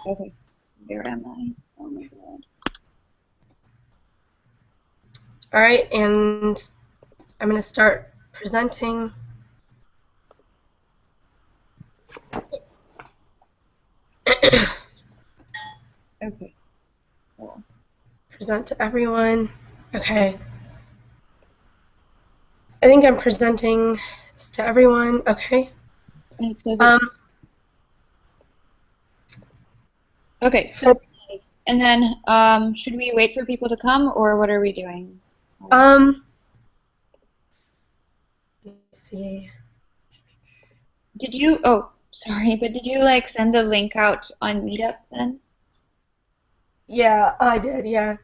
Okay. Where am I? Oh my god. All right, and I'm going to start presenting. Okay. Cool. Present to everyone. Okay. I think I'm presenting this to everyone. Okay. And it says it. Um, Okay. So, and then should we wait for people to come, or what are we doing? um, let's see. Did you? Oh, sorry, but did you like send the link out on Meetup then? Yeah, I did. Yeah.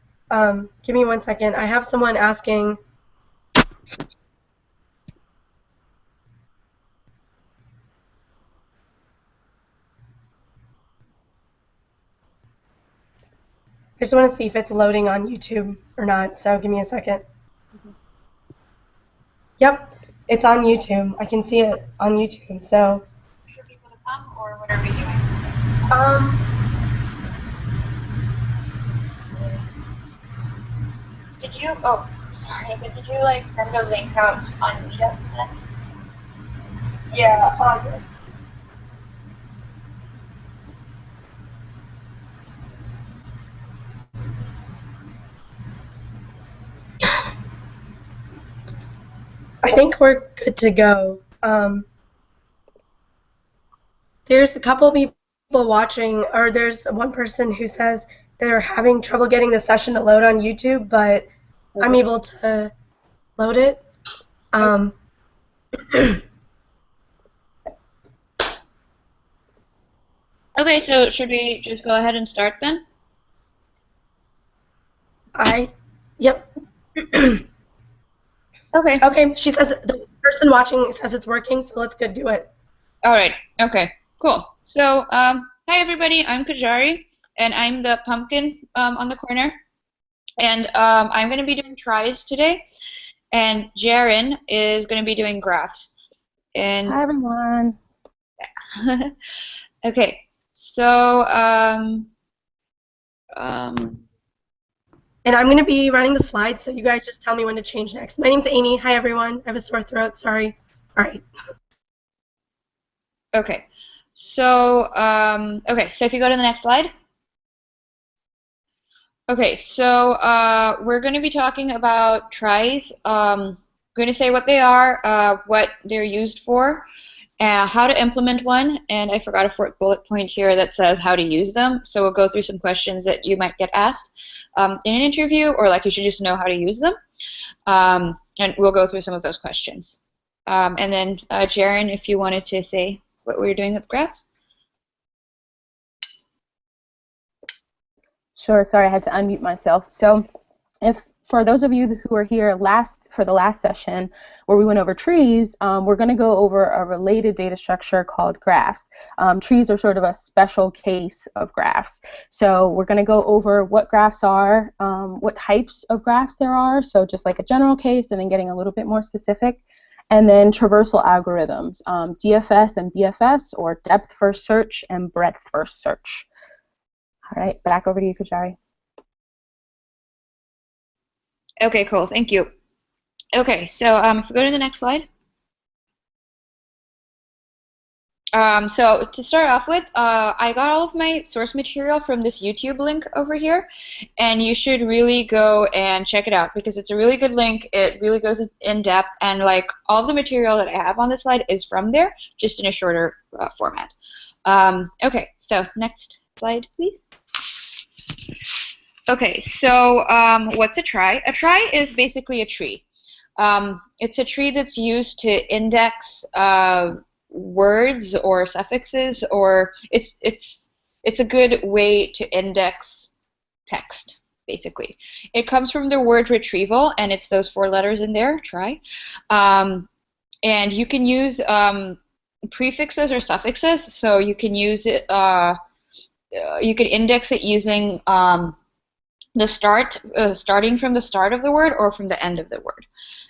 Give me 1 second. I have someone asking. I just want to see if it's loading on YouTube or not. So give me a second. Okay. Yep, it's on YouTube. I can see it on YouTube. So, For people to come, or what are we doing? um, Did you? Oh, sorry, but did you like send the link out on Meetup then? yeah, I did. I think we're good to go. There's a couple people watching, or there's one person who says they're having trouble getting the session to load on YouTube, but I'm Okay. able to load it. Um, Okay, so should we just go ahead and start then? yep. Okay. Okay, she says the person watching says it's working, so let's go do it. All right. Okay. Cool. So, hi everybody. I'm Kajari, and I'm the pumpkin on the corner, and I'm going to be doing tries today, and Jaren is going to be doing graphs. And Hi, everyone. okay. So, um, And I'm going to be running the slides, so you guys just tell me when to change next. My name's Amy. Hi, everyone. I have a sore throat. Sorry. All right. okay. So, okay. So if you go to the next slide. Okay, so we're going to be talking about tries. Going to say what they are, what they're used for, how to implement one, and I forgot a fourth bullet point here that says how to use them. So we'll go through some questions that you might get asked in an interview, or like you should just know how to use them. And we'll go through some of those questions. And then, Jaren, if you wanted to say what we were doing with graphs. Sure, sorry, I had to unmute myself. So if for those of you who were here for the last session where we went over trees, we're going to go over a related data structure called graphs. Trees are sort of a special case of graphs. So we're going to go over what graphs are, what types of graphs there are, so just like a general case and then getting a little bit more specific. And then traversal algorithms, DFS and BFS, or depth first search and breadth first search. All right, back over to you, Kajari. Okay, cool. Thank you. Okay, so if we go to the next slide. So to start off with, I got all of my source material from this YouTube link over here, and you should really go and check it out because it's a really good link. It really goes in depth, and like all of the material that I have on this slide is from there, just in a shorter format. Okay, so next slide, please. Okay, so what's a trie? A trie is basically a tree. It's a tree that's used to index words or suffixes, or it's a good way to index text, basically. It comes from the word retrieval, and it's those 4 letters in there, try. And you can use prefixes or suffixes, so you can use it, you could index it using the starting from the start of the word or from the end of the word.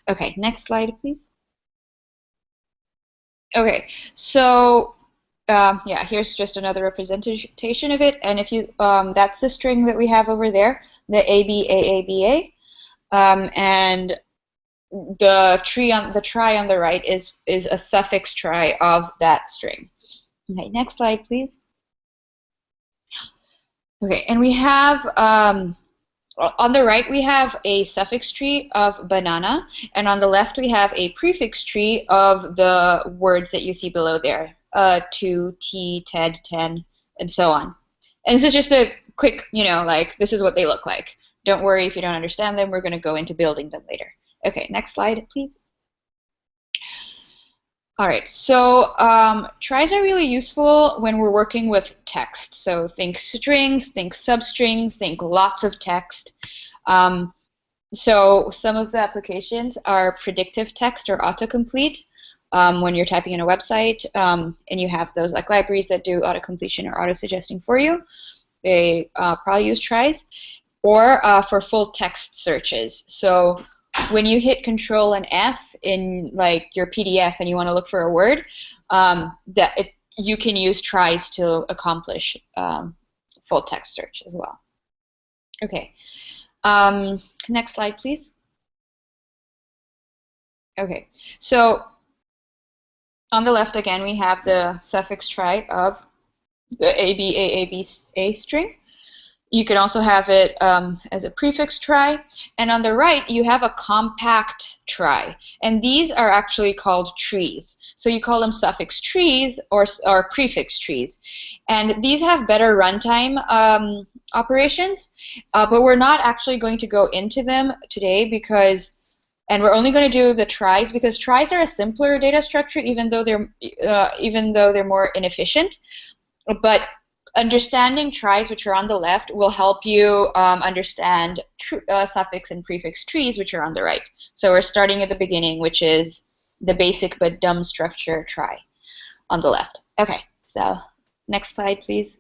Okay, next slide, please. Okay, so Yeah, here's just another representation of it. And if you, that's the string that we have over there, the ABAABA. And the trie on the right is a suffix trie of that string. Okay, next slide, please. Okay, and we have on the right we have a suffix tree of banana, and on the left we have a prefix tree of the words that you see below there, to, tea, ted, ten, and so on. And this is just a quick, like this is what they look like. Don't worry if you don't understand them. We're going to go into building them later. Okay, next slide, please. All right, so tries are really useful when we're working with text. So think strings, think substrings, think lots of text. So some of the applications are predictive text or autocomplete when you're typing in a website, and you have those like libraries that do autocompletion or auto-suggesting for you. They probably use tries. Or for full text searches. So when you hit Control and F in like your PDF and you want to look for a word, you can use tries to accomplish full text search as well. Okay, next slide, please. Okay, so on the left again we have the suffix trie of the ABAABA string. You can also have it as a prefix trie. And on the right, you have a compact trie. And these are actually called trees. So you call them suffix trees or prefix trees. And these have better runtime operations, but we're not actually going to go into them today and we're only going to do the tries because tries are a simpler data structure, even though they're more inefficient. But understanding tries, which are on the left, will help you understand suffix and prefix trees, which are on the right. So we're starting at the beginning, which is the basic but dumb structure trie on the left. Okay, so next slide, please.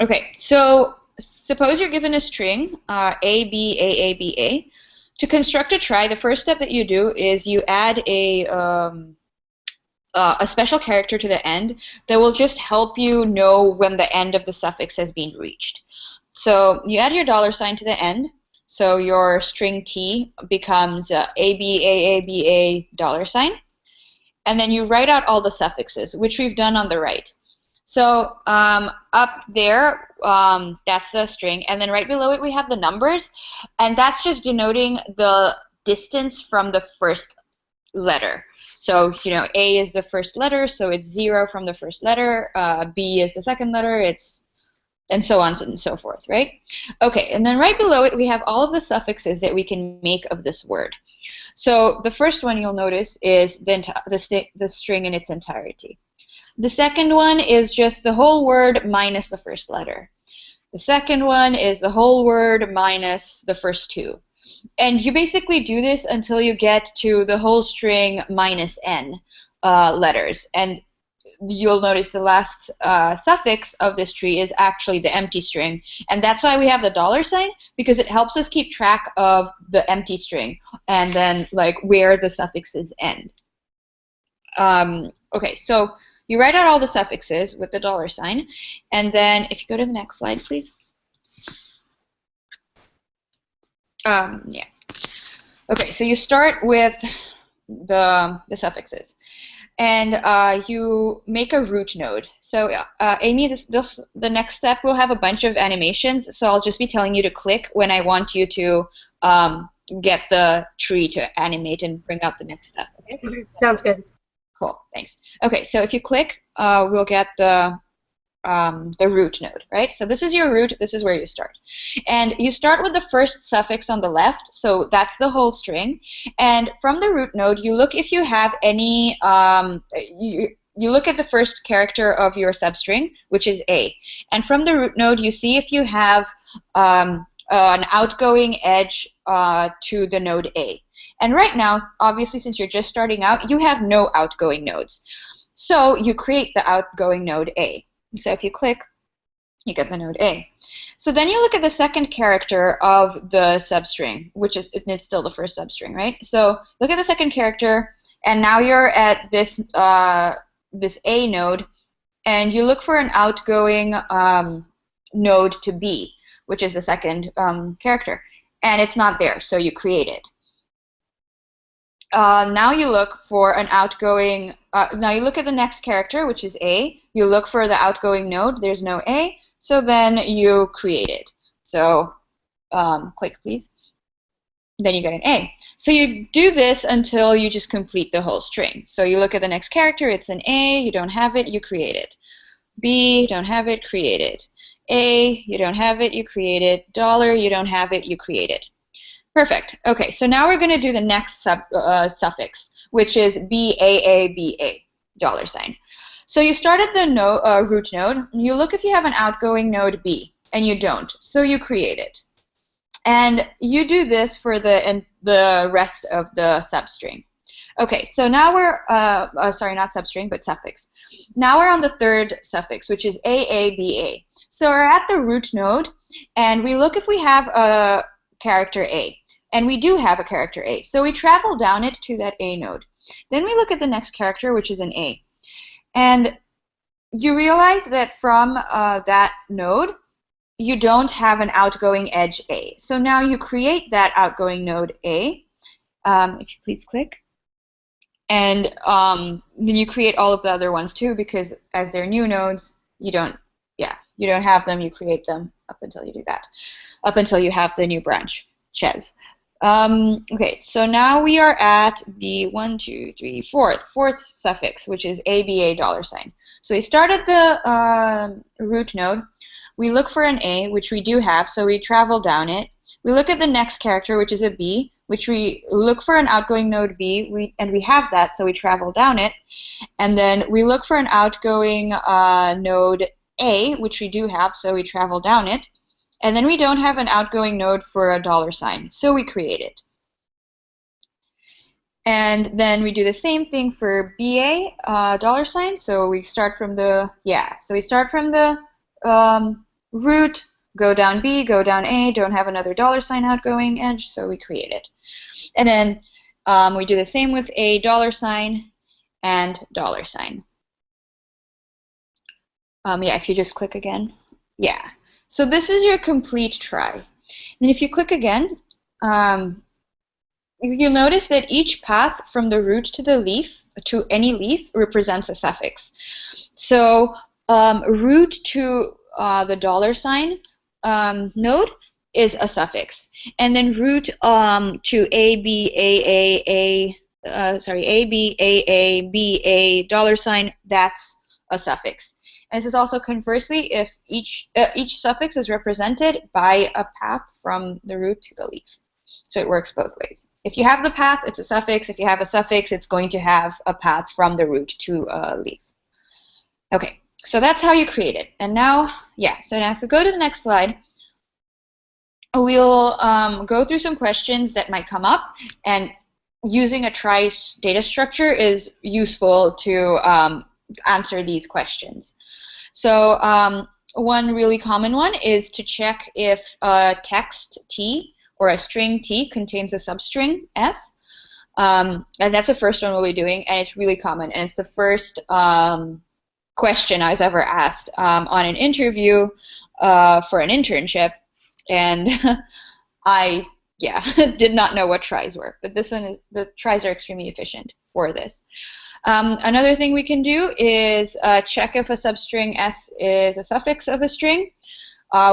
Okay, so suppose you're given a string, ABAABA. To construct a trie, the first step that you do is you add a special character to the end that will just help you know when the end of the suffix has been reached. So you add your $sign to the end, so your string T becomes ABAABA $sign, and then you write out all the suffixes, which we've done on the right. So up there, that's the string, and then right below it we have the numbers, and that's just denoting the distance from the first letter. So, A is the first letter, so it's 0 from the first letter. B is the second letter, and so on and so forth, right? Okay, and then right below it, we have all of the suffixes that we can make of this word. So the first one you'll notice is the string in its entirety. The second one is just the whole word minus the first letter. The second one is the whole word minus the first two. And you basically do this until you get to the whole string minus n letters. And you'll notice the last suffix of this tree is actually the empty string. And that's why we have the $sign, because it helps us keep track of the empty string and then like where the suffixes end. Okay, so you write out all the suffixes with the $sign. And then if you go to the next slide, please. Yeah. Okay, so you start with the suffixes, and you make a root node. So Amy, the next step will have a bunch of animations, so I'll just be telling you to click when I want you to get the tree to animate and bring up the next step. Okay? Sounds good. Cool, thanks. Okay, so if you click, we'll get the root node, right? So this is your root, this is where you start. And you start with the first suffix on the left, so that's the whole string. And from the root node, you look if you have any, you look at the first character of your substring, which is A. And from the root node, you see if you have an outgoing edge to the node A. And right now, obviously, since you're just starting out, you have no outgoing nodes. So you create the outgoing node A. So if you click, you get the node A. So then you look at the second character of the substring, which is it's still the first substring, right? So look at the second character, and now you're at this this A node, and you look for an outgoing node to B, which is the second character, and it's not there, so you create it. Now you look for an outgoing, now you look at the next character, which is A. You look for the outgoing node. There's no A, so then you create it. So click, please. Then you get an A. So you do this until you just complete the whole string. So you look at the next character, it's an A, you don't have it, you create it. B, don't have it, create it. A, you don't have it, you create it. Dollar, you don't have it, you create it. Perfect. Okay, so now we're going to do the next suffix, which is BAABA, $. So you start at the root node, you look if you have an outgoing node B, and you don't, so you create it. And you do this for the rest of the substring. Okay, so now we're, sorry, not substring, but suffix. Now we're on the third suffix, which is AABA. So we're at the root node, and we look if we have a character A. And we do have a character A. So we travel down it to that A node. Then we look at the next character, which is an A. And you realize that from that node, you don't have an outgoing edge A. So now you create that outgoing node A. If you please click. And then you create all of the other ones too, because as they're new nodes, you don't have them, you create them up until you do that, up until you have the new branch, Ches. Okay, so now we are at the fourth suffix, which is ABA $. So we start at the root node. We look for an A, which we do have, so we travel down it. We look at the next character, which is a B, which we look for an outgoing node B, and we have that, so we travel down it. And then we look for an outgoing node A, which we do have, so we travel down it. And then we don't have an outgoing node for a $, so we create it. And then we do the same thing for BA, $. So we start from the, root, go down B, go down A, don't have another $, outgoing edge, so we create it. And then we do the same with a $, and $. If you just click again. Yeah. So this is your complete try. And if you click again, you'll notice that each path from the root to the leaf, to any leaf, represents a suffix. So root to the $, node is a suffix. And then root to ABAA, $, that's a suffix. And this is also conversely if each suffix is represented by a path from the root to the leaf. So it works both ways. If you have the path, it's a suffix. If you have a suffix, it's going to have a path from the root to a leaf. Okay, so that's how you create it. And now, so now if we go to the next slide, we'll go through some questions that might come up, and using a try data structure is useful to answer these questions. So one really common one is to check if a text T or a string T contains a substring S. And that's the first one we'll be doing, and it's really common. And it's the first question I was ever asked on an interview for an internship. And I did not know what tries were. But this one is, the tries are extremely efficient for this. Another thing we can do is check if a substring S is a suffix of a string.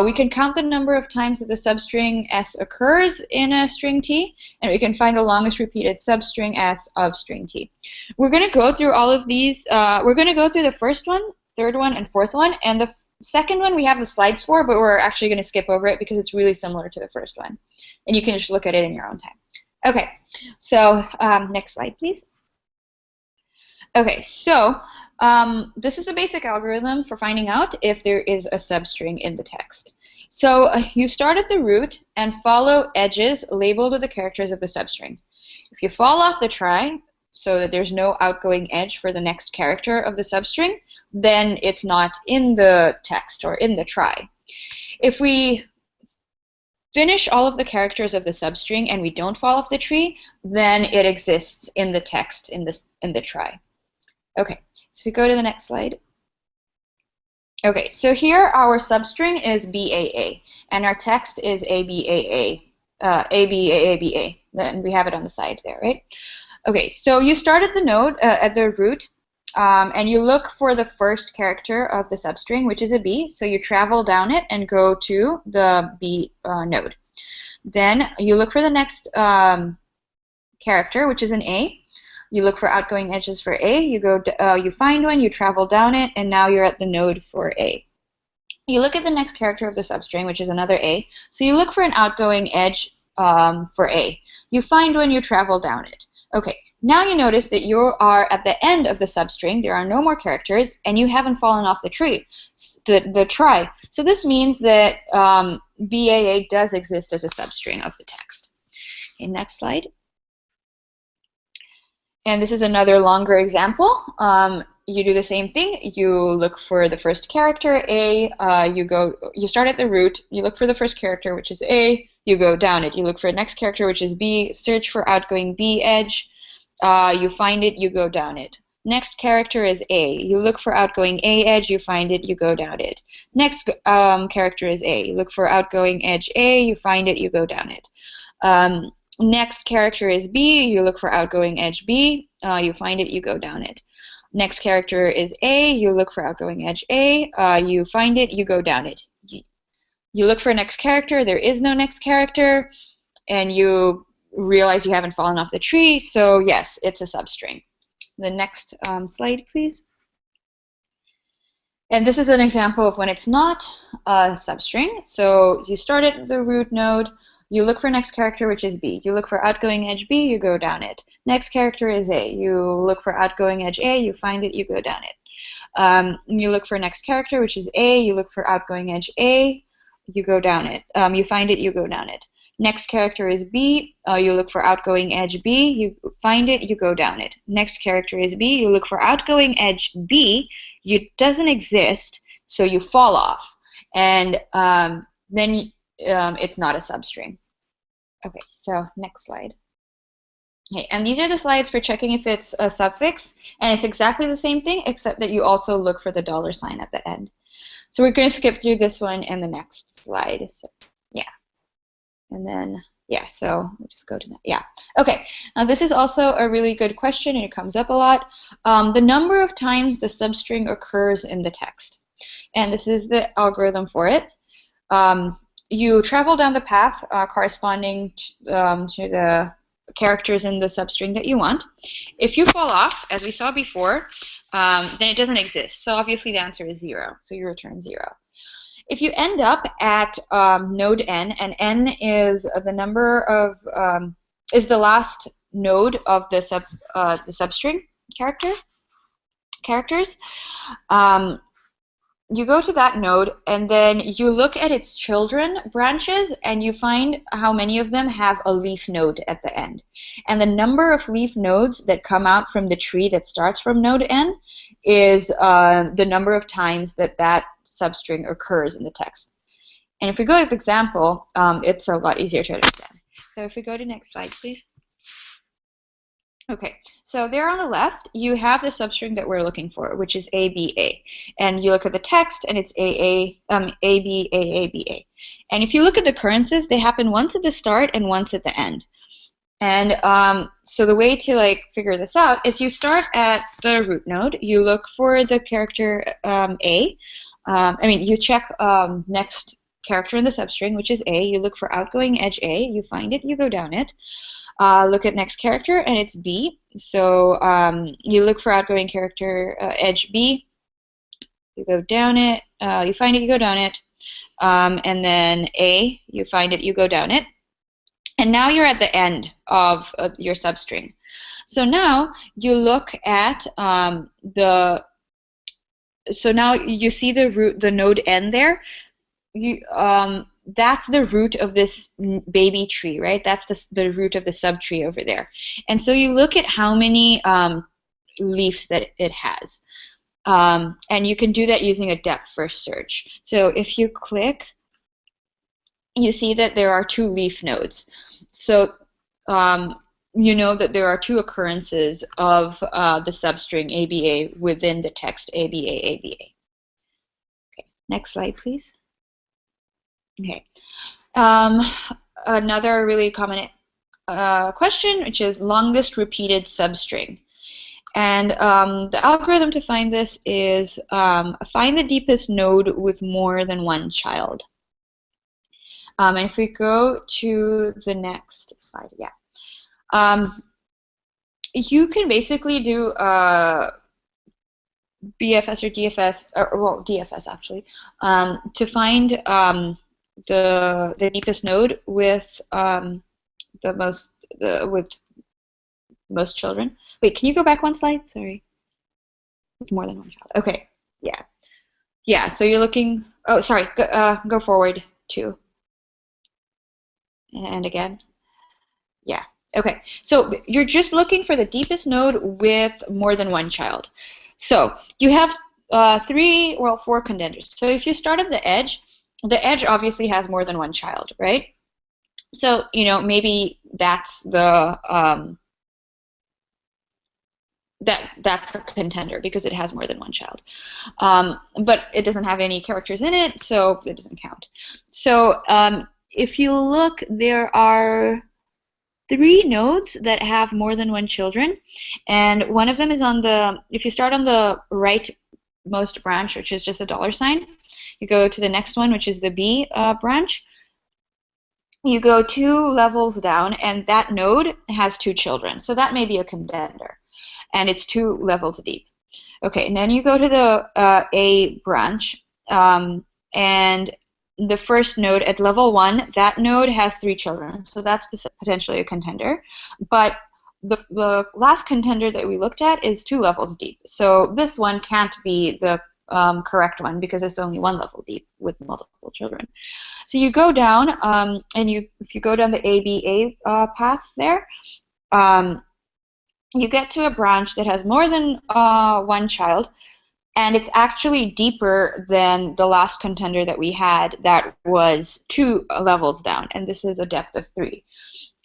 We can count the number of times that the substring S occurs in a string T, and we can find the longest repeated substring S of string T. We're going to go through all of these. We're going to go through the first one, third one, and fourth one. And the second one we have the slides for, but we're actually going to skip over it because it's really similar to the first one. And you can just look at it in your own time. Okay, so next slide, please. Okay, so this is the basic algorithm for finding out if there is a substring in the text. So you start at the root and follow edges labeled with the characters of the substring. If you fall off the try, so that there's no outgoing edge for the next character of the substring, then it's not in the text or in the try. If we finish all of the characters of the substring and we don't fall off the tree, then it exists in the text in the try. Okay, So if we go to the next slide. Okay, so here our substring is BAA, and our text is ABAA, ABAABA. Then we have it on the side there, right? Okay, so you start at the node, at the root, and you look for the first character of the substring, which is a B. So you travel down it and go to the B node. Then you look for the next character, which is an A. You look for outgoing edges for A. You go, you find one. You travel down it, and now you're at the node for A. You look at the next character of the substring, which is another A. So you look for an outgoing edge for A. You find one. You travel down it. Okay. Now you notice that you are at the end of the substring. There are no more characters, and you haven't fallen off the tree, the trie. So this means that BAA does exist as a substring of the text. Okay, next slide. And this is another longer example. You do the same thing. You look for the first character, A. You start at the root. You look for the first character, which is A. You go down it. You look for the next character, which is B. Search for outgoing B edge. You find it. You go down it. Next character is A. You look for outgoing A edge. You find it. You go down it. Next character is A. You look for outgoing edge A. You find it. You go down it. Next character is B. You look for outgoing edge B. You find it. You go down it. Next character is A. You look for outgoing edge A. You find it. You go down it. You look for next character. There is no next character, and you realize you haven't fallen off the tree. So yes, it's a substring. The next slide, please. And this is an example of when it's not a substring. So you start at the root node. You look for next character, which is B. You look for outgoing edge B, you go down it. Next character is A. You look for outgoing edge A, you find it, you go down it. You look for next character, which is A. You look for outgoing edge A, you go down it. You find it, you go down it. Next character is B. You look for outgoing edge B, you find it, you go down it. Next character is B. You look for outgoing edge B, it doesn't exist, so you fall off. And then it's not a substring. Okay, so next slide. Okay, and these are the slides for checking if it's a suffix, and it's exactly the same thing, except that you also look for the $sign at the end. So we're going to skip through this one and the next slide. So, yeah. And then, yeah, so we'll just go to that. Yeah. Okay, now this is also a really good question, and it comes up a lot. The number of times the substring occurs in the text. And this is the algorithm for it. You travel down the path corresponding to the characters in the substring that you want. If you fall off, as we saw before, then it doesn't exist. So obviously the answer is 0. So you return 0. If you end up at node n, and n is the number of is the last node of the substring characters. You go to that node, and then you look at its children branches, and you find how many of them have a leaf node at the end. And the number of leaf nodes that come out from the tree that starts from node n is the number of times that that substring occurs in the text. And if we go to the example, it's a lot easier to understand. So if we go to next slide, please. Okay, so there on the left, you have the substring that we're looking for, which is ABA. And you look at the text, and it's ABAABA. And if you look at the occurrences, they happen once at the start and once at the end. And so the way to figure this out is you start at the root node. You look for the character A. You check next character in the substring, which is A. You look for outgoing edge A. You find it. You go down it. Look at next character, and it's B. So you look for outgoing character edge B. You go down it. You find it. You go down it. And then A. You find it. You go down it. And now you're at the end of your substring. So now you look at So now you see the node n there. That's the root of this baby tree, right? That's the root of the subtree over there. And so you look at how many leaves that it has. And you can do that using a depth first search. So if you click, you see that there are 2 leaf nodes. So you know that there are two occurrences of the substring ABA within the text ABA, ABA. Okay, next slide, please. Okay. Another really common question, which is longest repeated substring. And the algorithm to find this is find the deepest node with more than one child. And if we go to the next slide, you can basically do BFS or DFS, or well, DFS actually, to find the deepest node with with most children. Wait, can you go back one slide? Sorry. With more than one child. Okay. Yeah. Yeah. So you're looking. Oh, sorry. Go forward two. And again. Yeah. Okay. So you're just looking for the deepest node with more than one child. So you have four contenders. So if you start at the edge obviously has more than one child, right? So, you know, maybe that's the that's a contender because it has more than one child. But it doesn't have any characters in it, so it doesn't count. So if you look, there are 3 nodes that have more than one children, and one of them is on the, if you start on the rightmost branch, which is just a $, you go to the next one, which is the B branch, you go 2 levels down, and that node has 2 children, so that may be a contender, and it's 2 levels deep. Okay, and then you go to the A branch, and the first node at level 1, that node has 3 children, so that's potentially a contender. But the last contender that we looked at is 2 levels deep, so this one can't be the correct one because it's only 1 level deep with multiple children. So you go down, and if you go down the ABA path there, you get to a branch that has more than 1 child, and it's actually deeper than the last contender that we had that was 2 levels down, and this is a depth of 3.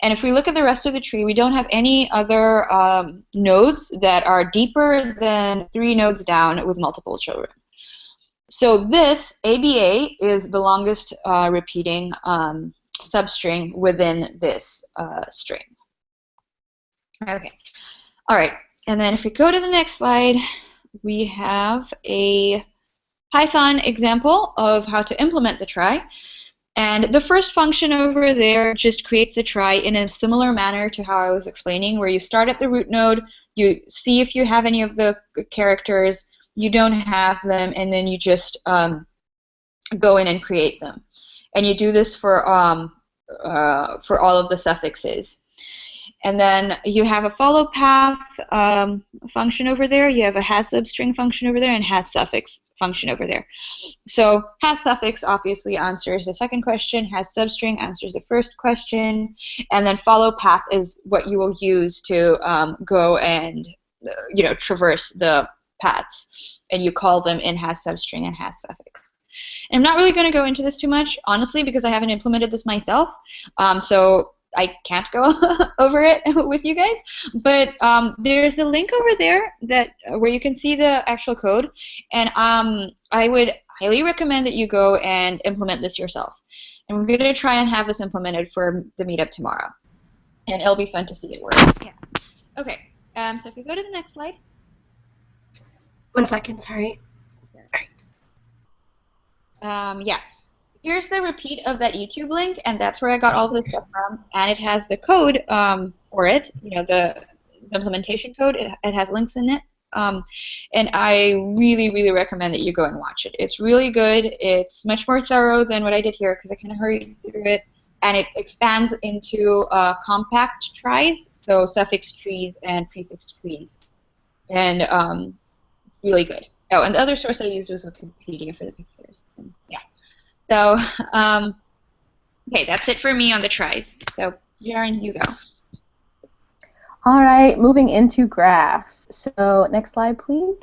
And if we look at the rest of the tree, we don't have any other nodes that are deeper than 3 nodes down with multiple children. So this ABA is the longest repeating substring within this string. Okay. All right. And then if we go to the next slide, we have a Python example of how to implement the try. And the first function over there just creates the try in a similar manner to how I was explaining, where you start at the root node, you see if you have any of the characters, you don't have them, and then you just go in and create them. And you do this for all of the suffixes. And then you have a follow path function over there. You have a has substring function over there and has suffix function over there. So has suffix obviously answers the second question. Has substring answers the first question. And then follow path is what you will use to go and traverse the paths. And you call them in has substring and has suffix. And I'm not really going to go into this too much, honestly, because I haven't implemented this myself. So I can't go over it with you guys, but there's the link over there where you can see the actual code, and I would highly recommend that you go and implement this yourself. And we're going to try and have this implemented for the meetup tomorrow, and it'll be fun to see it work. Yeah. Okay. So if we go to the next slide. 1 second, sorry. Yeah. Here's the repeat of that YouTube link, and that's where I got all this stuff from. And it has the code for it, the implementation code. It has links in it. And I really, really recommend that you go and watch it. It's really good. It's much more thorough than what I did here because I kind of hurried through it. And it expands into compact tries, so suffix trees and prefix trees. And really good. Oh, and the other source I used was Wikipedia for the pictures. Yeah. So, okay, that's it for me on the tries. So, Jaren, you go. All right, moving into graphs. So, next slide, please.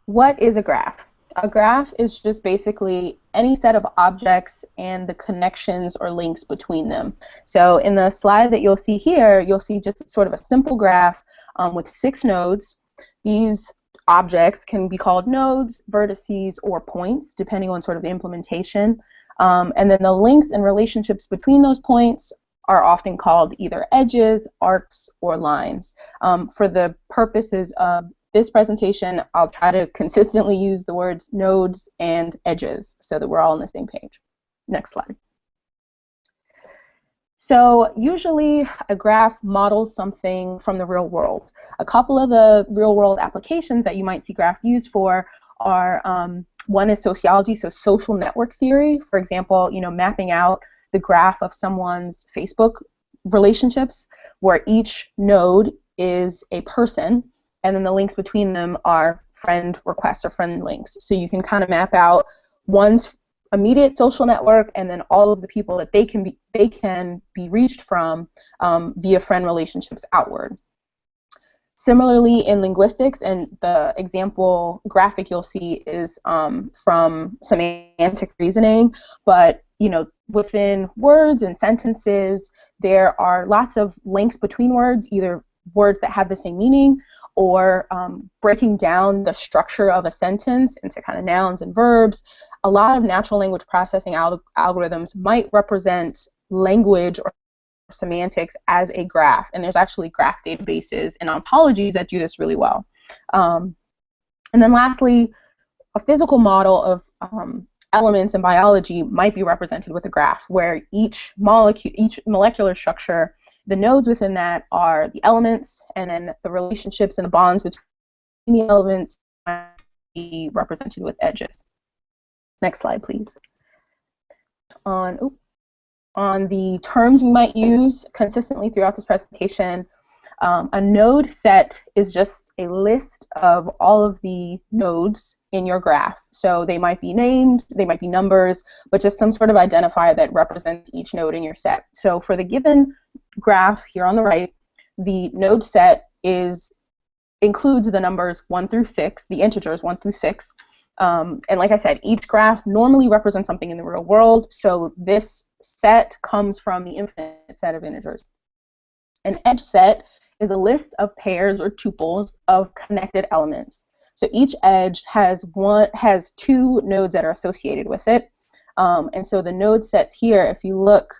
What is a graph? A graph is just basically any set of objects and the connections or links between them. So in the slide that you'll see here, you'll see just sort of a simple graph with 6 nodes. These objects can be called nodes, vertices, or points, depending on sort of the implementation. And then the links and relationships between those points are often called either edges, arcs, or lines. For the purposes of this presentation, I'll try to consistently use the words nodes and edges so that we're all on the same page. Next slide. So usually a graph models something from the real world. A couple of the real world applications that you might see graph used for are, one is sociology, so social network theory. For example, mapping out the graph of someone's Facebook relationships, where each node is a person, and then the links between them are friend requests or friend links. So you can kind of map out one's immediate social network and then all of the people that they can be reached from via friend relationships outward. Similarly, in linguistics, and the example graphic you'll see is from semantic reasoning, but within words and sentences, there are lots of links between words, either words that have the same meaning or breaking down the structure of a sentence into kind of nouns and verbs. A lot of natural language processing algorithms might represent language or semantics as a graph, and there's actually graph databases and ontologies that do this really well. And then lastly, a physical model of elements in biology might be represented with a graph, where each molecular structure, the nodes within that are the elements, and then the relationships and the bonds between the elements might be represented with edges. Next slide, please. On the terms we might use consistently throughout this presentation, a node set is just a list of all of the nodes in your graph. So they might be named, they might be numbers, but just some sort of identifier that represents each node in your set. So for the given graph here on the right, the node set includes the numbers 1 through 6, the integers 1 through 6. And like I said, each graph normally represents something in the real world, so this set comes from the infinite set of integers. An edge set is a list of pairs or tuples of connected elements. So each edge has 2 nodes that are associated with it. And so the node sets here, if you look,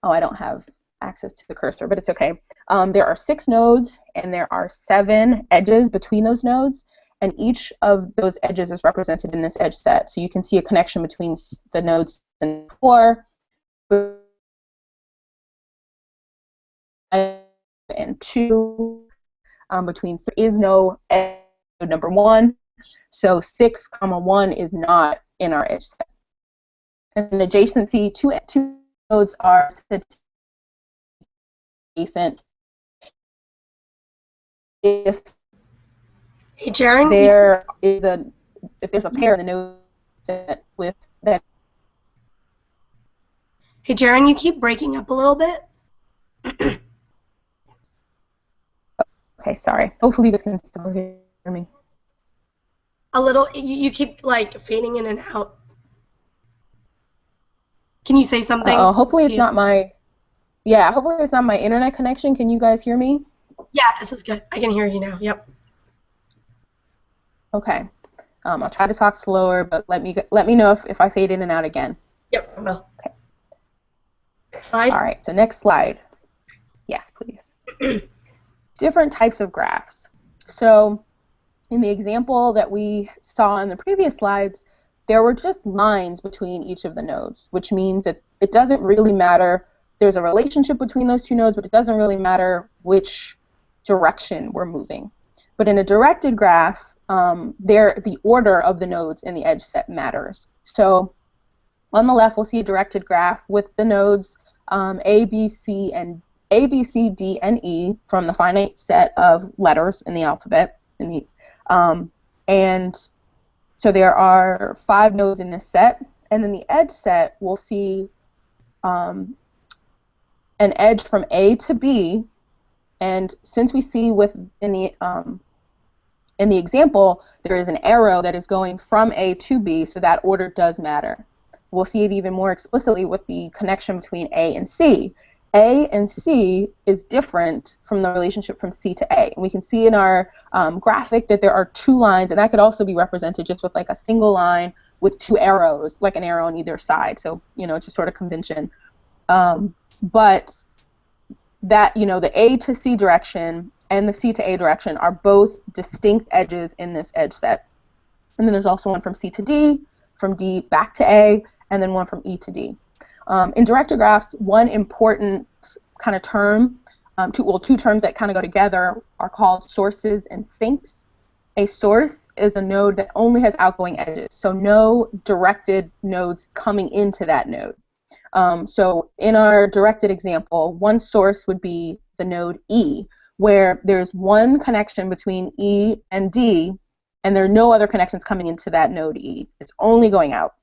I don't have access to the cursor, but it's okay. There are 6 nodes, and there are 7 edges between those nodes, and each of those edges is represented in this edge set. So you can see a connection between the nodes and 4 and 2. Between 3 is no edge number 1. So 6, 1 is not in our edge set. And adjacency, two nodes are adjacent if Jaren, if there's a pair in the node set with that. Hey, Jaren, you keep breaking up a little bit. Okay, sorry. Hopefully you guys can still hear me. A little. You keep like fading in and out. Can you say something? Hopefully it's not my. Yeah, hopefully it's not my internet connection. Can you guys hear me? Yeah, this is good. I can hear you now. Yep. Okay. I'll try to talk slower, but let me know if I fade in and out again. Yep, I will. Okay. Next slide. All right. So next slide. Yes, please. Different types of graphs. So in the example that we saw in the previous slides, there were just lines between each of the nodes, which means that it doesn't really matter. There's a relationship between those 2 nodes, but it doesn't really matter which direction we're moving. But in a directed graph, the order of the nodes in the edge set matters. So on the left, we'll see a directed graph with the nodes A, B, C, D, and E from the finite set of letters in the alphabet. And so there are 5 nodes in this set. And then the edge set, we'll see an edge from A to B. And since we see in in the example, there is an arrow that is going from A to B, so that order does matter. We'll see it even more explicitly with the connection between A and C. A and C is different from the relationship from C to A. And we can see in our graphic that there are two lines, and that could also be represented just with like a single line with two arrows, like an arrow on either side. So, just sort of convention. But that, the A to C direction and the C to A direction are both distinct edges in this edge set. And then there's also one from C to D, from D back to A, and then one from E to D. In directed graphs, one important kind of term, two terms that kind of go together are called sources and sinks. A source is a node that only has outgoing edges, so no directed nodes coming into that node. So in our directed example, one source would be the node E, where there's one connection between E and D, and there are no other connections coming into that node E. It's only going out.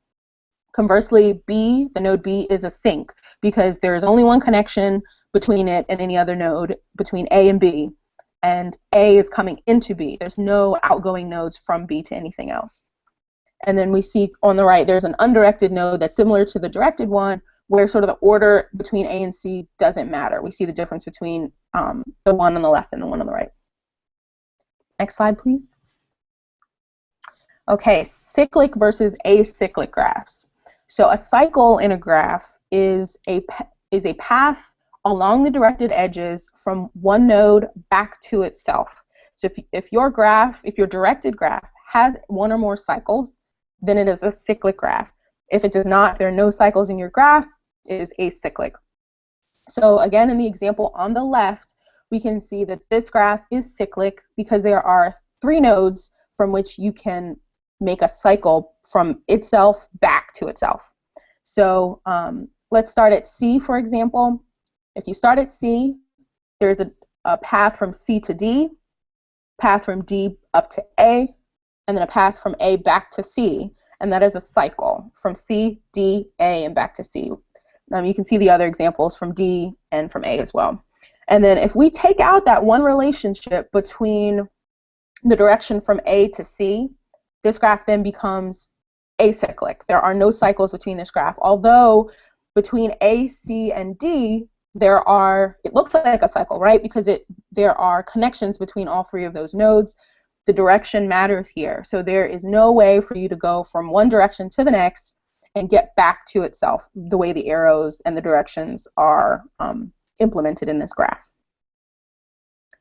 Conversely, B, the node B, is a sink because there is only one connection between it and any other node between A and B, and A is coming into B. There's no outgoing nodes from B to anything else. And then we see on the right there's an undirected node that's similar to the directed one, where sort of the order between A and C doesn't matter. We see the difference between the one on the left and the one on the right. Next slide, please. Okay, cyclic versus acyclic graphs. So a cycle in a graph is a path along the directed edges from one node back to itself. So if your directed graph has one or more cycles, then it is a cyclic graph. If it does not, if there are no cycles in your graph, it is acyclic. So again, in the example on the left, we can see that this graph is cyclic because there are 3 nodes from which you can make a cycle from itself back to itself. So let's start at C, for example. If you start at C, there's a path from C to D, path from D up to A, and then a path from A back to C, and that is a cycle from C, D, A, and back to C. You can see the other examples from D and from A as well. And then if we take out that one relationship between the direction from A to C, this graph then becomes acyclic. There are no cycles between this graph, although between A, C, and D, it looks like a cycle, right? Because there are connections between all 3 of those nodes. The direction matters here. So there is no way for you to go from one direction to the next and get back to itself the way the arrows and the directions are implemented in this graph.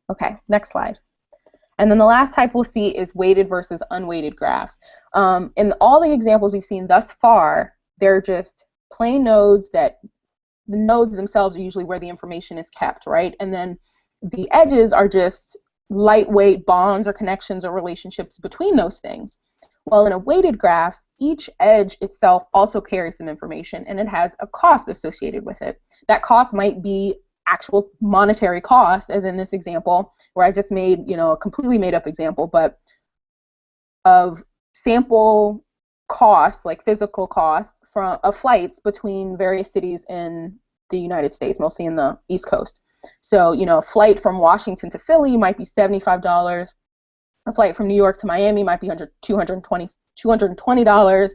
Okay, next slide. And then the last type we'll see is weighted versus unweighted graphs. In all the examples we've seen thus far, they're just plain nodes that the nodes themselves are usually where the information is kept, right? And then the edges are just lightweight bonds or connections or relationships between those things. Well, in a weighted graph, each edge itself also carries some information, and it has a cost associated with it. That cost might be actual monetary cost, as in this example, where I just made, a completely made up example, but of sample cost, like physical cost, of flights between various cities in the United States, mostly in the East Coast. So, a flight from Washington to Philly might be $75. A flight from New York to Miami might be $220.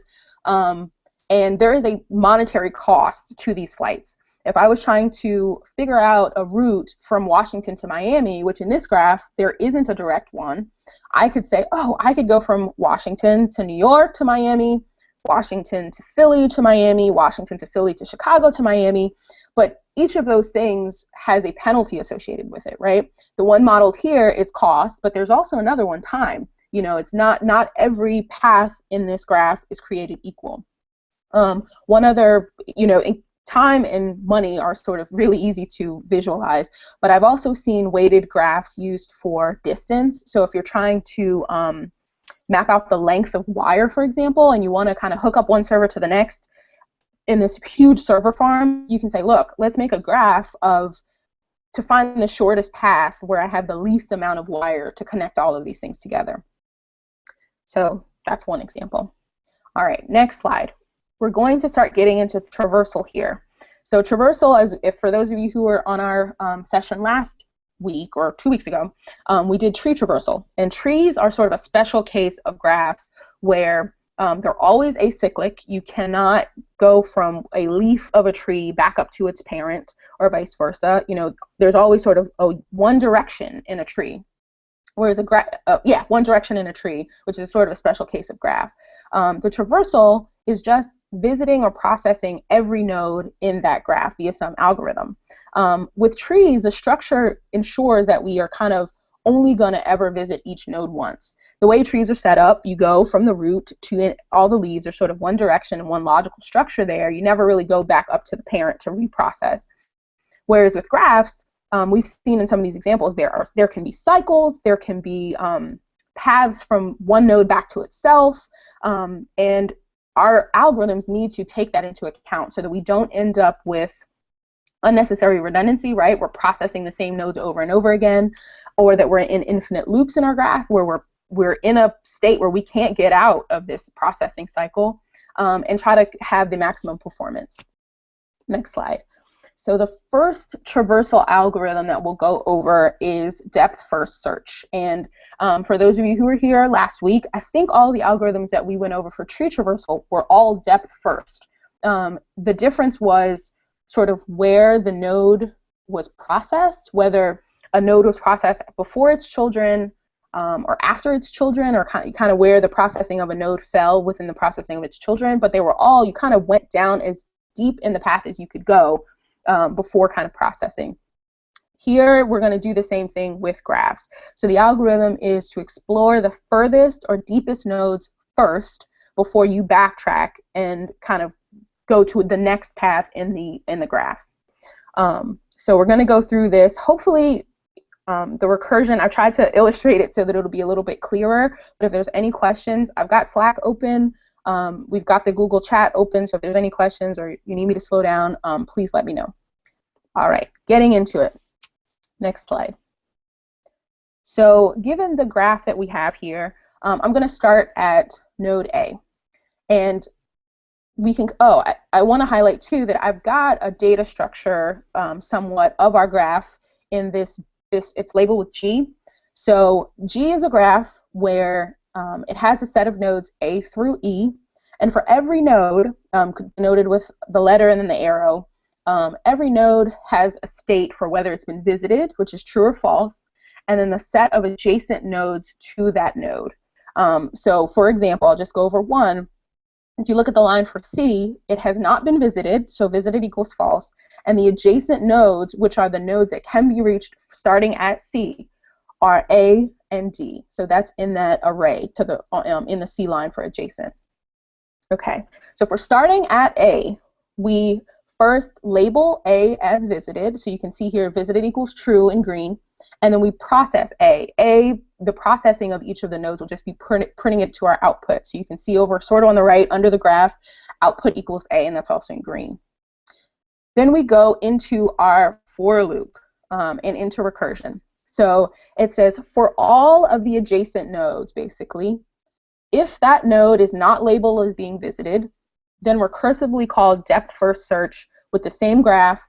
And there is a monetary cost to these flights. If I was trying to figure out a route from Washington to Miami, which in this graph there isn't a direct one, I could say, I could go from Washington to New York to Miami, Washington to Philly to Miami, Washington to Philly to Chicago to Miami, but each of those things has a penalty associated with it, right? The one modeled here is cost, but there's also another one, time. It's not every path in this graph is created equal. One other, time and money are sort of really easy to visualize, but I've also seen weighted graphs used for distance. So if you're trying to map out the length of wire, for example, and you want to kind of hook up one server to the next in this huge server farm, you can say, look, let's make a graph to find the shortest path where I have the least amount of wire to connect all of these things together. So that's one example. All right, next slide. We're going to start getting into traversal here. So traversal, for those of you who were on our session last week or 2 weeks ago, we did tree traversal. And trees are sort of a special case of graphs where they're always acyclic. You cannot go from a leaf of a tree back up to its parent or vice versa. You know, there's always sort of one direction in a tree. Whereas one direction in a tree, which is sort of a special case of graph. The traversal is just visiting or processing every node in that graph via some algorithm. With trees, the structure ensures that we are kind of only going to ever visit each node once. The way trees are set up, you go from the root to all the leaves. There's sort of one direction and one logical structure there. You never really go back up to the parent to reprocess. Whereas with graphs, we've seen in some of these examples, there can be cycles, there can be paths from one node back to itself, and our algorithms need to take that into account so that we don't end up with unnecessary redundancy, right? We're processing the same nodes over and over again, or that we're in infinite loops in our graph where we're in a state where we can't get out of this processing cycle, and try to have the maximum performance. Next slide. So the first traversal algorithm that we'll go over is depth first search. And for those of you who were here last week, I think all the algorithms that we went over for tree traversal were all depth first. The difference was sort of where the node was processed, whether a node was processed before its children or after its children, or kind of where the processing of a node fell within the processing of its children. But they were all, you kind of went down as deep in the path as you could go before kind of processing. Here, we're going to do the same thing with graphs. So the algorithm is to explore the furthest or deepest nodes first before you backtrack and kind of go to the next path in the graph. So we're going to go through this. Hopefully, the recursion, I tried to illustrate it so that it'll be a little bit clearer, but if there's any questions, I've got Slack open. We've got the Google chat open, so if there's any questions or you need me to slow down, please let me know. All right, getting into it. Next slide. So given the graph that we have here, I'm going to start at node A. And we can, I want to highlight too that I've got a data structure somewhat of our graph in this, it's labeled with G. So G is a graph where it has a set of nodes A through E, and for every node, noted with the letter and then the arrow, every node has a state for whether it's been visited, which is true or false, and then the set of adjacent nodes to that node. So for example, I'll just go over one. If you look at the line for C, it has not been visited, so visited equals false, and the adjacent nodes, which are the nodes that can be reached starting at C, are A and D. So that's in that array to the in the C line for adjacent. Okay, so if we're starting at A, we first label A as visited. So you can see here visited equals true in green, and then we process A. The processing of each of the nodes will just be printing it to our output. So you can see over sort of on the right under the graph, output equals A, and that's also in green. Then we go into our for loop and into recursion. So it says for all of the adjacent nodes, basically, if that node is not labeled as being visited, then recursively call depth first search with the same graph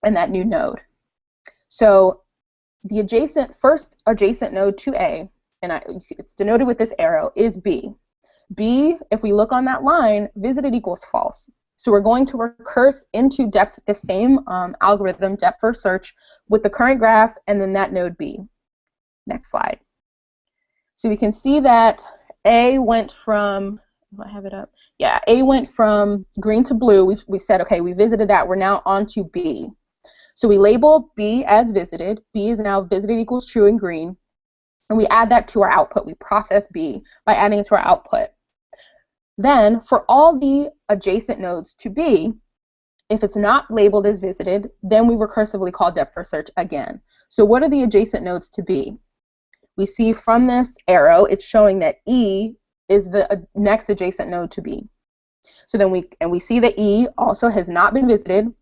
and that new node. So the first adjacent node to A, and it's denoted with this arrow, is B. B, if we look on that line, visited equals false. So we're going to recurse into depth the same algorithm, depth first search, with the current graph and then that node B. Next slide. So we can see that A went from, do I have it up? Yeah, A went from green to blue. We said, okay, we visited that. We're now on to B. So we label B as visited. B is now visited equals true in green. And we add that to our output. We process B by adding it to our output. Then for all the adjacent nodes to B, if it's not labeled as visited, then we recursively call depth first search again. So what are the adjacent nodes to B? We see from this arrow, it's showing that E is the next adjacent node to B. So then we see that E also has not been visited.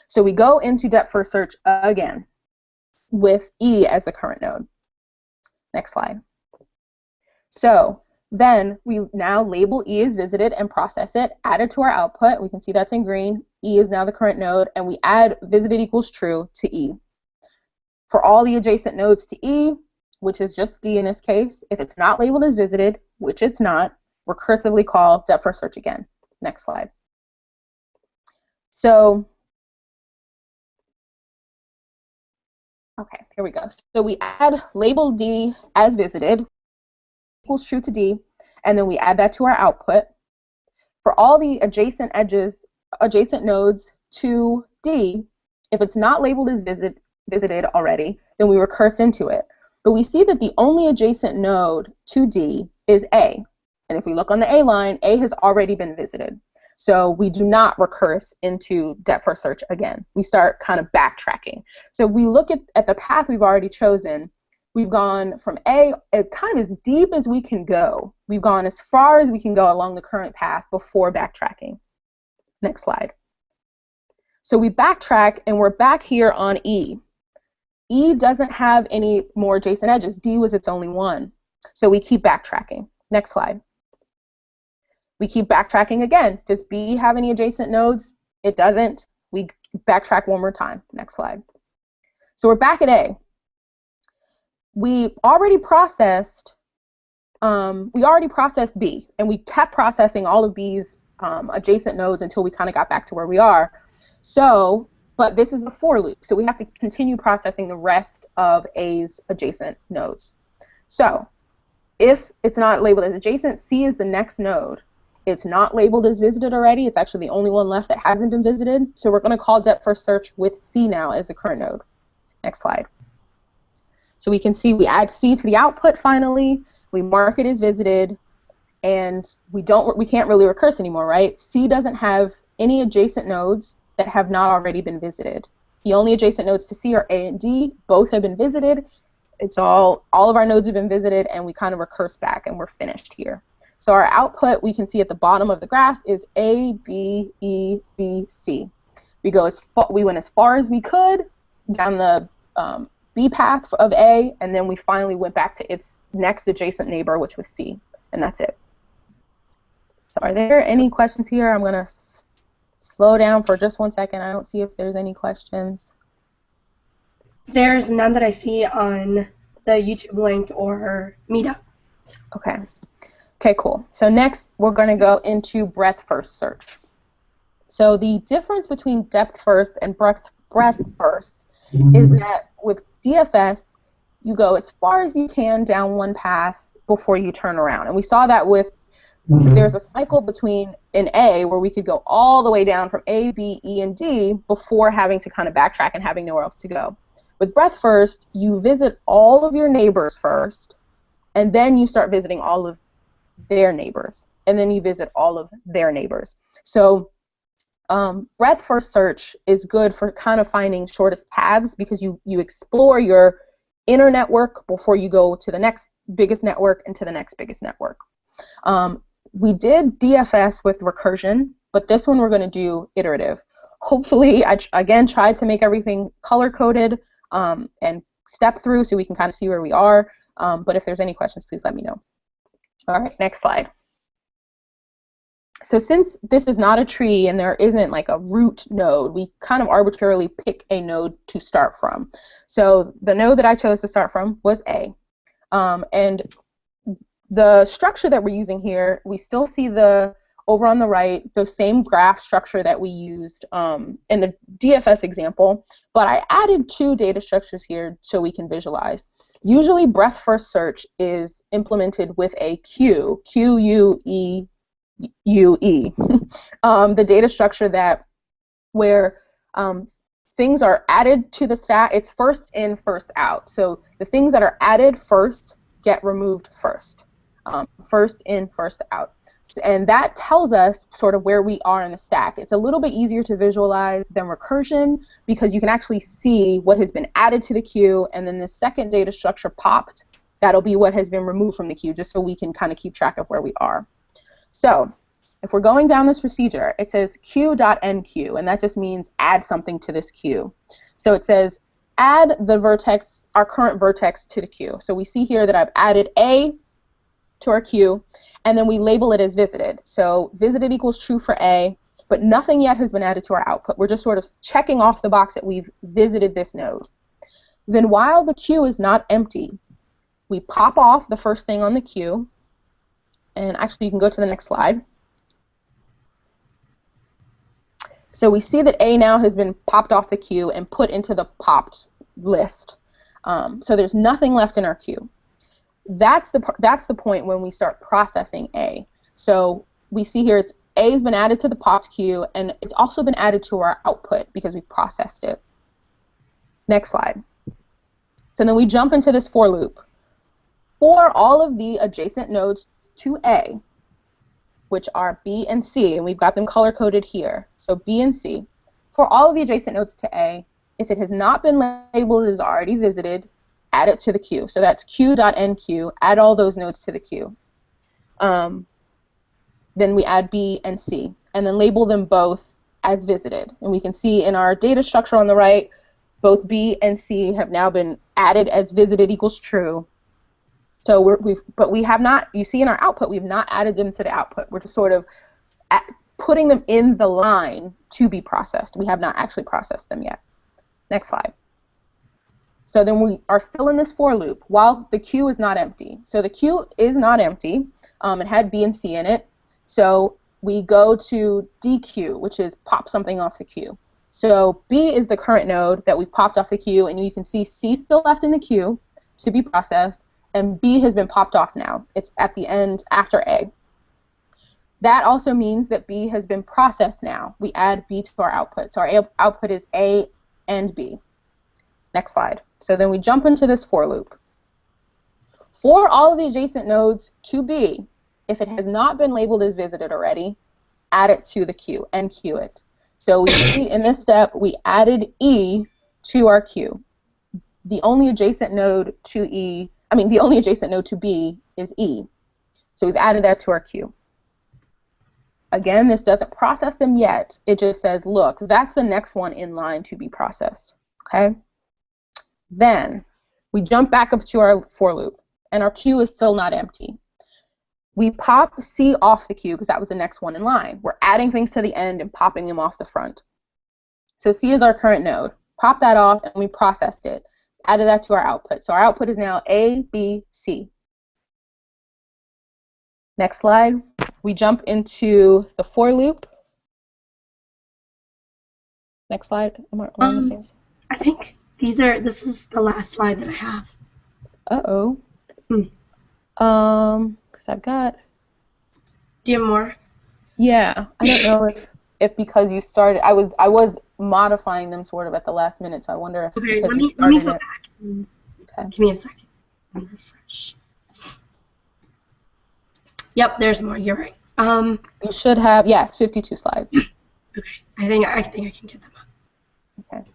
So we go into depth first search again with E as the current node. Next slide. So then we now label E as visited and process it, add it to our output. We can see that's in green. E is now the current node, and we add visited equals true to E. For all the adjacent nodes to E, which is just D in this case, if it's not labeled as visited, which it's not, recursively call depth first search again. Next slide. So, okay, here we go. So we add label D as visited equals true to D, and then we add that to our output. For all the adjacent edges, adjacent nodes to D, if it's not labeled as visited already, then we recurse into it. But we see that the only adjacent node to D is A. And if we look on the A line, A has already been visited. So we do not recurse into depth first search again. We start kind of backtracking. So if we look at the path we've already chosen, we've gone from A kind of as deep as we can go. We've gone as far as we can go along the current path before backtracking. Next slide. So we backtrack and we're back here on E. E doesn't have any more adjacent edges. D was its only one. So we keep backtracking. Next slide. We keep backtracking again. Does B have any adjacent nodes? It doesn't. We backtrack one more time. Next slide. So we're back at A. We already processed B, and we kept processing all of B's adjacent nodes until we kind of got back to where we are. So, but this is a for loop, so we have to continue processing the rest of A's adjacent nodes. So, if it's not labeled as adjacent, C is the next node. It's not labeled as visited already. It's actually the only one left that hasn't been visited. So we're going to call depth first search with C now as the current node. Next slide. So we can see we add C to the output finally. We mark it as visited, and we can't really recurse anymore, right? C doesn't have any adjacent nodes that have not already been visited. The only adjacent nodes to C are A and D. Both have been visited. It's all of our nodes have been visited, and we kind of recurse back, and we're finished here. So our output, we can see at the bottom of the graph, is A, B, E, B, C. We went as far as we could down the B path of A, and then we finally went back to its next adjacent neighbor, which was C, and that's it. So are there any questions here? I'm going to slow down for just 1 second. I don't see if there's any questions. There's none that I see on the YouTube link or Meetup. Okay. Okay, cool. So next, we're going to go into breadth first search. So the difference between depth first and breadth first is that with DFS, you go as far as you can down one path before you turn around. And we saw that with, there's a cycle between in A where we could go all the way down from A, B, E, and D before having to kind of backtrack and having nowhere else to go. With breadth first, you visit all of your neighbors first, and then you start visiting all of their neighbors, and then you visit all of their neighbors. So breadth first search is good for kind of finding shortest paths because you explore your inner network before you go to the next biggest network and to the next biggest network. We did DFS with recursion, but this one we're going to do iterative. Hopefully, I again tried to make everything color-coded and step through so we can kind of see where we are, but if there's any questions, please let me know. All right, next slide. So since this is not a tree and there isn't like a root node, we kind of arbitrarily pick a node to start from. So the node that I chose to start from was A. And the structure that we're using here, we still see over on the right, the same graph structure that we used in the DFS example, but I added 2 data structures here so we can visualize. Usually breadth first search is implemented with a queue, Q-U-E-U-E, the data structure where things are added to the stack. It's first in, first out. So the things that are added first get removed first. First in, first out. And that tells us sort of where we are in the stack. It's a little bit easier to visualize than recursion because you can actually see what has been added to the queue, and then the second data structure popped. That'll be what has been removed from the queue, just so we can kind of keep track of where we are. So if we're going down this procedure, it says queue.enqueue, and that just means add something to this queue. So it says add the vertex, our current vertex, to the queue. So we see here that I've added A to our queue, and then we label it as visited. So visited equals true for A, but nothing yet has been added to our output. We're just sort of checking off the box that we've visited this node. Then while the queue is not empty, we pop off the first thing on the queue, and actually you can go to the next slide. So we see that A now has been popped off the queue and put into the popped list. So there's nothing left in our queue. That's the point when we start processing A. So we see here it's A has been added to the popped queue, and it's also been added to our output because we processed it. Next slide. So then we jump into this for loop. For all of the adjacent nodes to A, which are B and C, and we've got them color-coded here. So B and C. For all of the adjacent nodes to A, if it has not been labeled as already visited, add it to the queue. So that's queue.enqueue, add all those nodes to the queue. Then we add B and C, and then label them both as visited. And we can see in our data structure on the right, both B and C have now been added as visited equals true. So but we have not, you see in our output, we've not added them to the output. We're just sort of putting them in the line to be processed. We have not actually processed them yet. Next slide. So then we are still in this for loop while the queue is not empty. So the queue is not empty. It had B and C in it. So we go to DQ, which is pop something off the queue. So B is the current node that we've popped off the queue, and you can see C still left in the queue to be processed, and B has been popped off now. It's at the end after A. That also means that B has been processed now. We add B to our output. So our output is A and B. Next slide. So then we jump into this for loop. For all of the adjacent nodes to B, if it has not been labeled as visited already, add it to the queue and queue it. So we see in this step we added E to our queue. The only adjacent node to B is E. So we've added that to our queue. Again, this doesn't process them yet. It just says, look, that's the next one in line to be processed. Okay? Then we jump back up to our for loop, and our queue is still not empty. We pop C off the queue because that was the next one in line. We're adding things to the end and popping them off the front. So C is our current node. Pop that off, and we processed it. Added that to our output. So our output is now A, B, C. Next slide. We jump into the for loop. Next slide. Am I on the same slide? I think this is the last slide that I have. Uh-oh. Because I've got... Do you have more? Yeah. I don't know if because you started... I was modifying them sort of at the last minute, so I wonder if okay, because let me go back. Okay. Give me a second. I'll refresh. Yep, there's more. You're right. You should have... Yeah, it's 52 slides. Okay. I think I can get them up. Okay.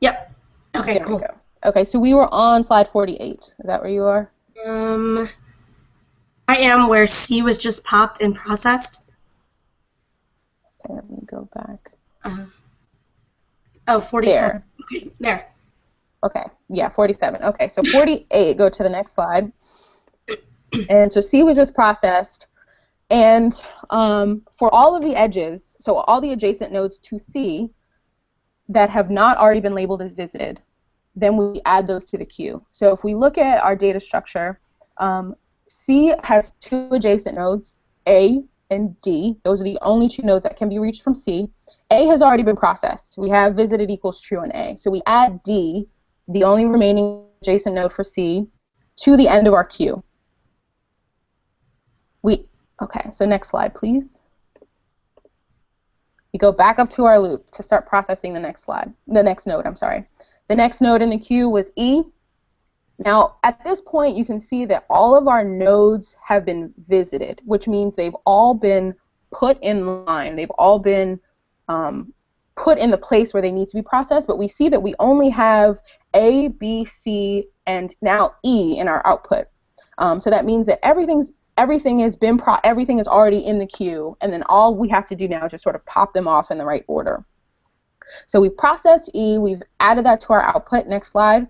Yep. Okay, there cool. we go. Okay, so we were on slide 48. Is that where you are? I am where C was just popped and processed. Okay, let me go back. 47. There. Okay, there. Okay, yeah, 47. Okay, so 48, go to the next slide. And so C was just processed. And for all of the edges, so all the adjacent nodes to C that have not already been labeled as visited, then we add those to the queue. So if we look at our data structure, C has two adjacent nodes, A and D. Those are the only two nodes that can be reached from C. A has already been processed. We have visited equals true in A. So we add D, the only remaining adjacent node for C, to the end of our queue. Okay, so next slide, please. We go back up to our loop to start processing the next node, I'm sorry. The next node in the queue was E. Now, at this point, you can see that all of our nodes have been visited, which means they've all been put in line. They've all been put in the place where they need to be processed, but we see that we only have A, B, C, and now E in our output. So that means that everything is already in the queue, and then all we have to do now is just sort of pop them off in the right order. So we've processed E, we've added that to our output. Next slide.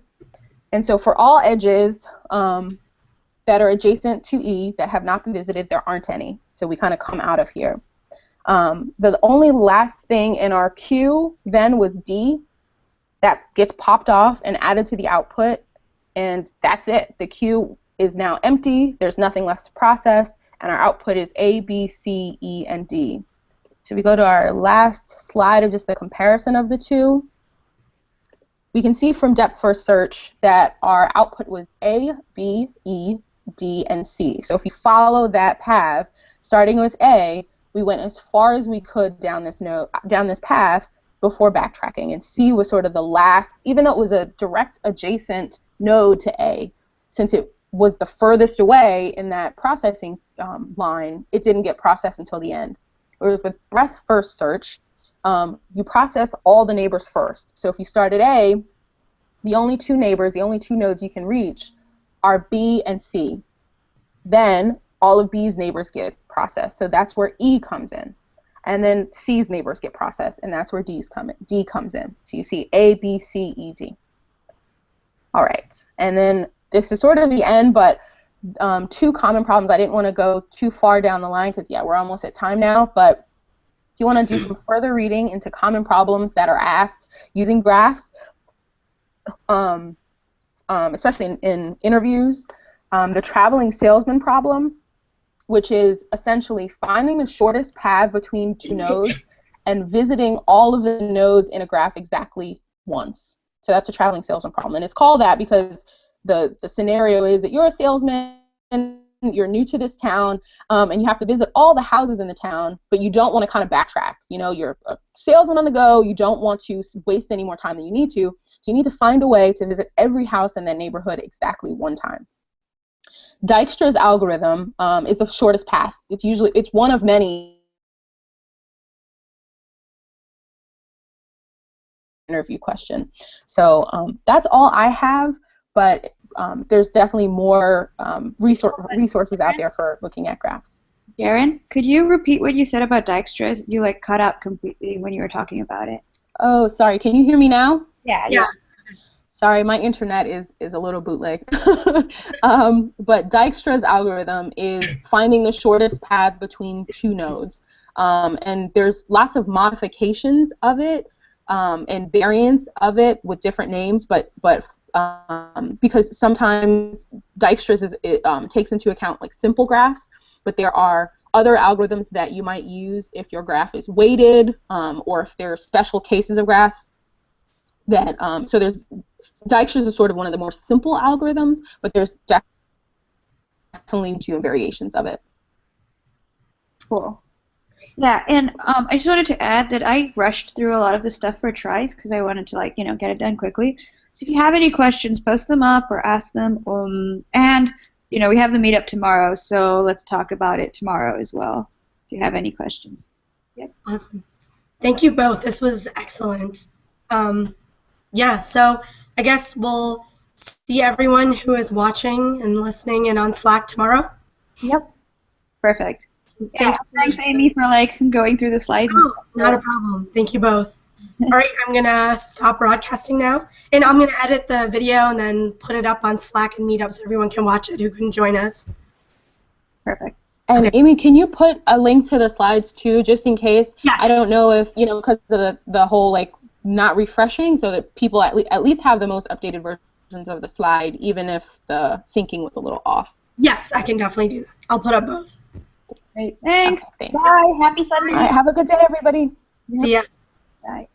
And so for all edges that are adjacent to E that have not been visited, there aren't any. So we kind of come out of here. The only last thing in our queue then was D. that gets popped off and added to the output, and that's it. The queue is now empty. There's nothing left to process, and our output is A, B, C, E, and D. So we go to our last slide of just the comparison of the two. We can see from depth first search that our output was A, B, E, D, and C. So if you follow that path, starting with A, we went as far as we could down this path before backtracking. And C was sort of the last, even though it was a direct adjacent node to A, since it was the furthest away in that processing line, it didn't get processed until the end. Whereas with breadth first search, you process all the neighbors first. So if you start at A, the only two neighbors, the only two nodes you can reach are B and C. Then all of B's neighbors get processed. So that's where E comes in. And then C's neighbors get processed, and that's where D comes in. So you see A, B, C, E, D. All right. And then this is sort of the end, but two common problems. I didn't want to go too far down the line because, yeah, we're almost at time now, but if you want to do some further reading into common problems that are asked using graphs, especially in interviews, the traveling salesman problem, which is essentially finding the shortest path between two nodes and visiting all of the nodes in a graph exactly once. So that's a traveling salesman problem. And it's called that because the scenario is that you're a salesman, you're new to this town, and you have to visit all the houses in the town, but you don't want to kind of backtrack. You know, you're a salesman on the go, you don't want to waste any more time than you need to, so you need to find a way to visit every house in that neighborhood exactly one time. Dijkstra's algorithm is the shortest path. It's one of many interview question. So that's all I have, but there's definitely more resources out there for looking at graphs. Jaren, could you repeat what you said about Dijkstra's? You like cut out completely when you were talking about it. Oh, sorry. Can you hear me now? Yeah. Sorry, my internet is a little bootleg. But Dijkstra's algorithm is finding the shortest path between two nodes. And there's lots of modifications of it and variants of it with different names, but because sometimes Dijkstra's takes into account like simple graphs, but there are other algorithms that you might use if your graph is weighted or if there are special cases of graphs that so there's Dijkstra's is sort of one of the more simple algorithms, but there's definitely two variations of it. Cool. Yeah, and I just wanted to add that I rushed through a lot of the stuff for tries because I wanted to get it done quickly. So if you have any questions, post them up or ask them. And we have the meetup tomorrow, so let's talk about it tomorrow as well. If you have any questions. Yep. Awesome. Thank you both. This was excellent. Yeah. So I guess we'll see everyone who is watching and listening and on Slack tomorrow. Yep. Perfect. Yeah, thanks, Amy, for going through the slides. Oh, not a problem. Thank you both. All right, I'm gonna stop broadcasting now, and I'm gonna edit the video and then put it up on Slack and Meetup so everyone can watch it who can join us. Perfect. And okay. Amy, can you put a link to the slides too, just in case? Yes. I don't know if because of the whole not refreshing, so that people at least have the most updated versions of the slide, even if the syncing was a little off. Yes, I can definitely do that. I'll put up both. Great. Thanks. Okay, thanks. Bye. Happy Sunday. All right, have a good day, everybody. See ya. Bye.